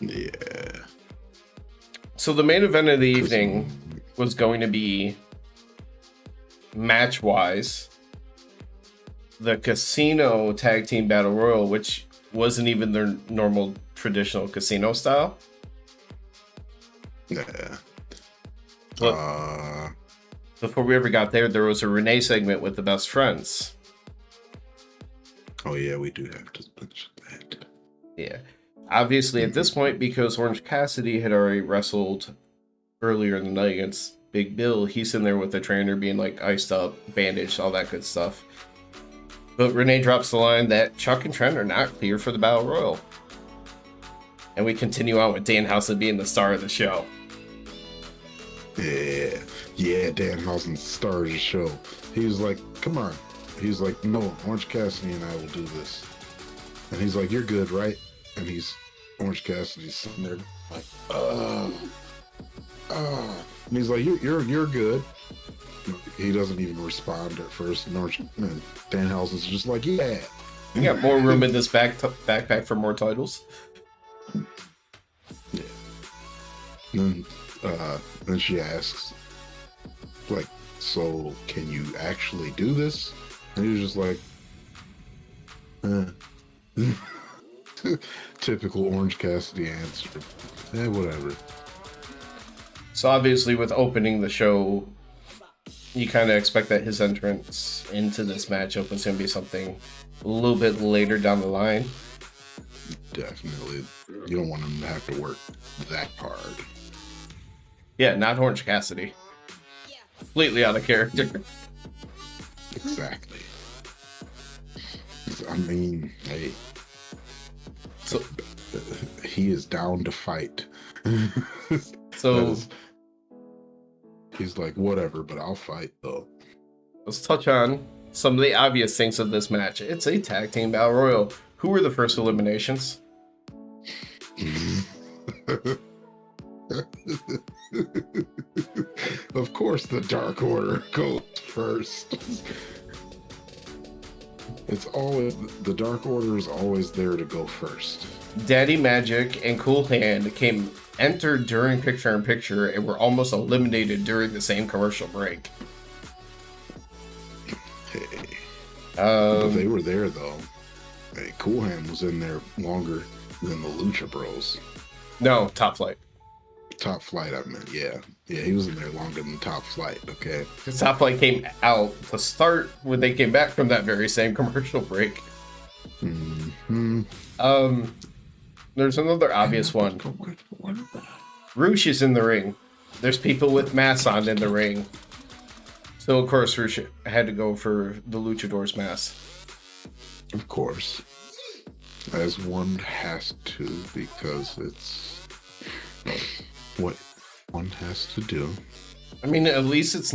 Yeah. So the main event of the evening was going to be, match-wise, the Casino Tag Team Battle Royal, which wasn't even their normal traditional casino style. Yeah. But before we ever got there was a Renee segment with the best friends. Oh yeah, we do have to mention that. Yeah. Obviously, at this point, because Orange Cassidy had already wrestled earlier in the night against Big Bill, he's in there with the trainer being like iced up, bandaged, all that good stuff. But Renee drops the line that Chuck and Trent are not clear for the Battle Royal. And we continue on with Danhausen being the star of the show. Yeah, Danhausen's the star of the show. He was like, come on. He's like, no, Orange Cassidy and I will do this. And he's like, you're good, right? And Orange Cassidy's sitting there like, and he's like, you're good. He doesn't even respond at first. And Danhausen's just like, yeah. We got more room in this backpack for more titles. Yeah. And then she asks, like, so can you actually do this? And he was just like, typical Orange Cassidy answer. Whatever. So obviously with opening the show, you kind of expect that his entrance into this matchup was going to be something a little bit later down the line. Definitely. You don't want him to have to work that hard. Yeah, not Orange Cassidy. Completely out of character. Exactly. I mean, hey. So he is down to fight. So he's like, whatever, but I'll fight though. Let's touch on some of the obvious things of this match. It's a tag team battle royal. Who were the first eliminations? Of course the Dark Order goes first. It's always, the Dark Order is always there to go first. Daddy Magic and Cool Hand entered during picture-in-picture and were almost eliminated during the same commercial break. Hey. But they were there though. Hey, Cool Hand was in there longer than the Lucha Bros. No, Top Flight. Top Flight, I meant, yeah. Yeah, he was in there longer than Top Flight, okay? The Top Flight came out to start when they came back from that very same commercial break. Mm-hmm. There's another obvious one. Roosh is in the ring. There's people with masks on in the ring. So, of course, Roosh had to go for the Luchador's mask. Of course. As one has to, because it's what one has to do. I mean, at least it's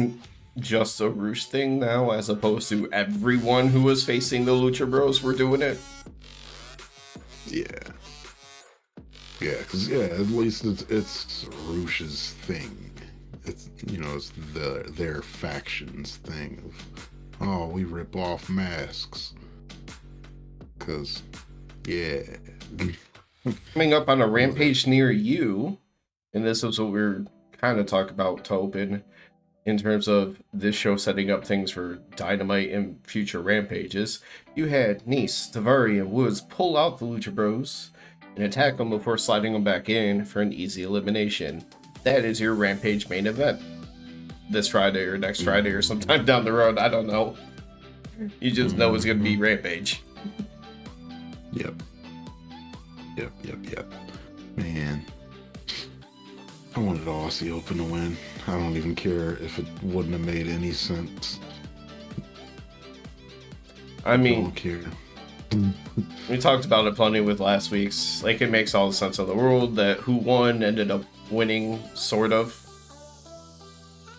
just a Roosh thing now, as opposed to everyone who was facing the Lucha Bros were doing it. Yeah. Yeah, because, yeah, at least it's Roosh's thing. It's, you know, it's their faction's thing of, oh, we rip off masks. Because, yeah. Coming up on a rampage near you, and this is what we're kind of talking about to open in terms of this show setting up things for Dynamite and future rampages. You had Nice, Daivari, and Woods pull out the Lucha Bros and attack them before sliding them back in for an easy elimination. That is your Rampage main event. This Friday or next Friday or sometime down the road, I don't know. You just know it's going to be Rampage. Yep. Man. I wanted Aussie Open to win. I don't even care if it wouldn't have made any sense. I mean, I don't care. We talked about it plenty with last week's. Like, it makes all the sense in the world that who won ended up winning, sort of.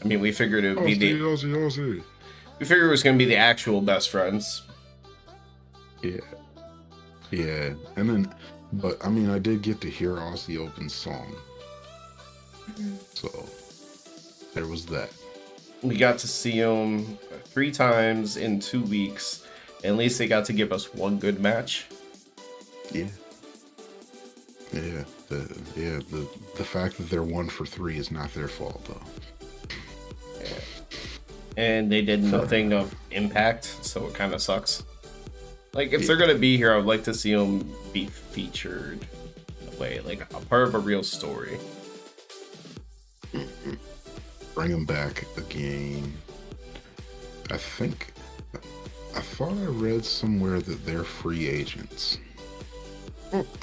I mean, we figured it would be Aussie. We figured it was going to be the actual best friends. Yeah. And then, but I mean, I did get to hear Aussie Open's song. So, there was that. We got to see them 3 times in 2 weeks. At least they got to give us one good match. Yeah. Yeah, the fact that they're 1 for 3 is not their fault though. Yeah. And they did nothing of impact, so it kind of sucks. Like, if they're gonna be here, I would like to see them be featured in a way, like a part of a real story. Bring them back again. I thought I read somewhere that they're free agents.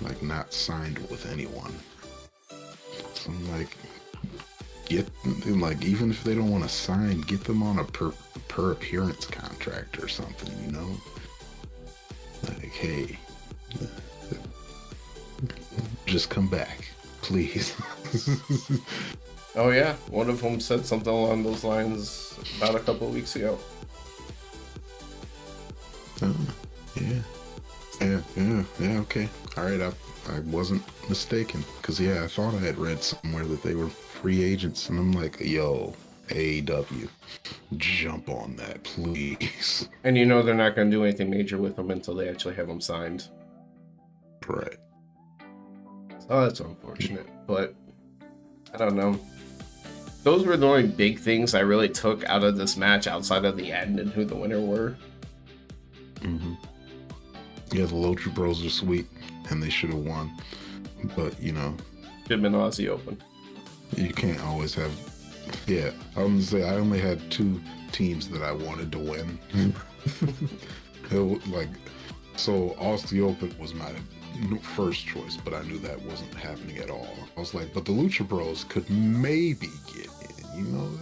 Like, not signed with anyone. So I'm like, even if they don't want to sign, get them on a per appearance contract or something, you know? Like, hey, just come back, please. Oh yeah, one of them said something along those lines about a couple of weeks ago. Yeah, okay. All right, I wasn't mistaken. Because, I thought I had read somewhere that they were free agents. And I'm like, yo, AEW, jump on that, please. And you know they're not going to do anything major with them until they actually have them signed. Right. Oh, that's unfortunate. But, I don't know. Those were the only big things I really took out of this match outside of the end and who the winner were. Mm-hmm. Yeah, the Lucha Bros are sweet, and they should have won. But, should have been Aussie Open. You can't always have... Yeah, I was going to say, I only had 2 teams that I wanted to win. So Aussie Open was my first choice, but I knew that wasn't happening at all. I was like, but the Lucha Bros could maybe get in,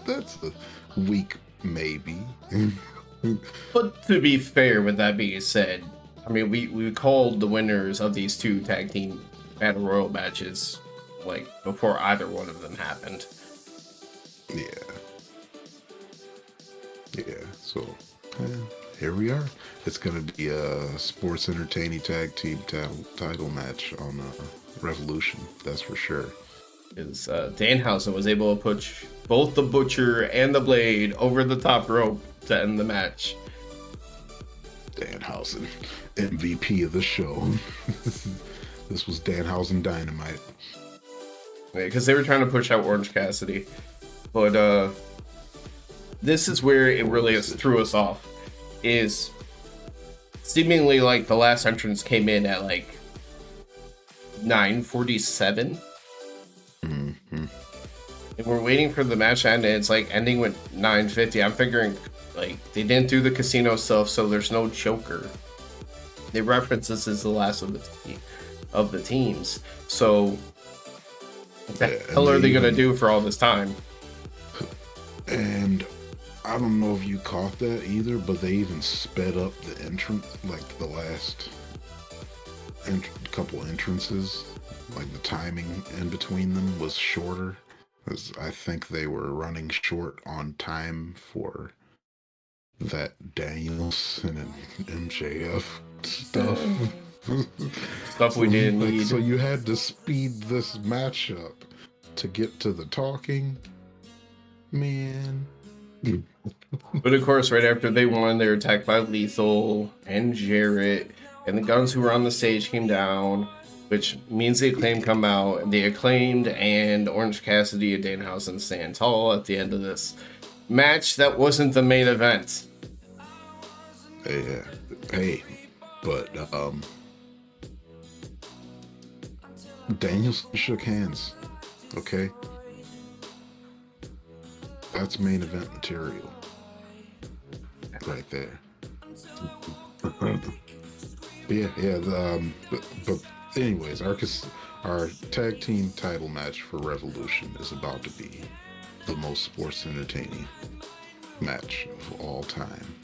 that's a weak maybe. But to be fair, with that being said, I mean, we called the winners of these 2 tag team battle royal matches like before either one of them happened. Yeah. So here we are. It's gonna be a sports entertaining tag team title match on Revolution. That's for sure. Is Danhausen was able to push both the Butcher and the Blade over the top rope to end the match. Danhausen, MVP of the show. This was Danhausen Dynamite. Because they were trying to push out Orange Cassidy. But this is where it really threw us off. Is seemingly like the last entrance came in at like 9:47. Mm-hmm. And we're waiting for the match to end, and it's like ending with 9:50. I'm figuring like they didn't do the casino stuff, so there's no choker. They reference this as the last of the teams. So what the hell are they gonna do for all this time? And I don't know if you caught that either, but they even sped up the entrance, like the last couple entrances. Like the timing in between them was shorter, because I think they were running short on time for that Danielson and MJF stuff. Stuff we didn't need. So you had to speed this match up to get to the talking. Man. But of course, right after they won, they were attacked by Lethal and Jarrett, and the Guns who were on the stage came down, which means the Acclaimed come out, and the Acclaimed and Orange Cassidy and Danhausen stand tall at the end of this match that wasn't the main event. Hey, but Danielson shook hands, okay? That's main event material right there. But anyways, our tag team title match for Revolution is about to be the most sports entertaining match of all time.